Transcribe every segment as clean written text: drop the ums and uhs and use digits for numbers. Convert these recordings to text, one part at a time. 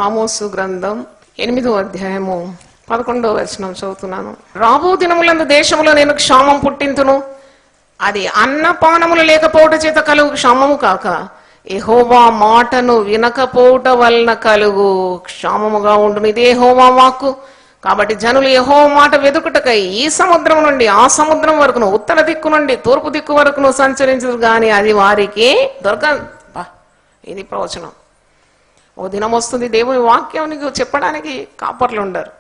ఆమోసు గ్రంథం 8వ అధ్యాయము 11వ వచనం చదువుతున్నాను. రాబో దినములందు దేశములో నేను క్షామం పుట్టింతును, అది అన్నపానములు లేకపోవట చేత కలుగు క్షామము కాక యెహోవా మాటను వినకపోవట వలన కలుగు క్షామముగా ఉండును. ఇది యెహోవా వాక్కు. కాబట్టి జనులు యెహోవా మాట వెదుకుటకై ఈ సముద్రం నుండి ఆ సముద్రం వరకును, ఉత్తర దిక్కు నుండి తూర్పు దిక్కు వరకును సంచరించదు గాని అది వారికి దొరకదు. ఇది ప్రవచనం. ఓ దినం వస్తుంది, దేవుని వాక్యం నీకు చెప్పడానికి కాపర్లు ఉండరు,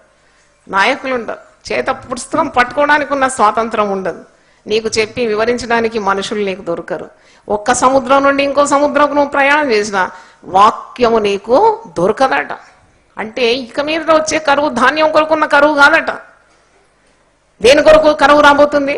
నాయకులు ఉండరు, చేత పుస్తకం పట్టుకోవడానికి ఉన్న స్వాతంత్రం ఉండదు, నీకు చెప్పి వివరించడానికి మనుషులు నీకు దొరకరు. ఒక్క సముద్రం నుండి ఇంకో సముద్రం నువ్వు ప్రయాణం చేసిన వాక్యము నీకు దొరకదట. అంటే ఇక మీద వచ్చే కరువు ధాన్యం కొరకున్న కరువు కాదట. దేని కొరకు కరువు రాబోతుంది?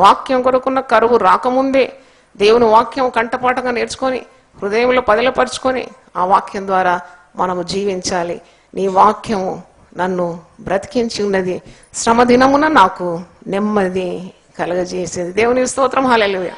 వాక్యం కొరకున్న కరువు రాకముందే దేవుని వాక్యం కంటపాఠంగా నేర్చుకొని హృదయంలో పదిలపరుచుకొని ఆ వాక్యం ద్వారా మనము జీవించాలి. నీ వాక్యము నన్ను బ్రతికించి ఉన్నది, శ్రమ దినమున నాకు నెమ్మది కలగజేసేది. దేవుని స్తోత్రం. హల్లెలూయా.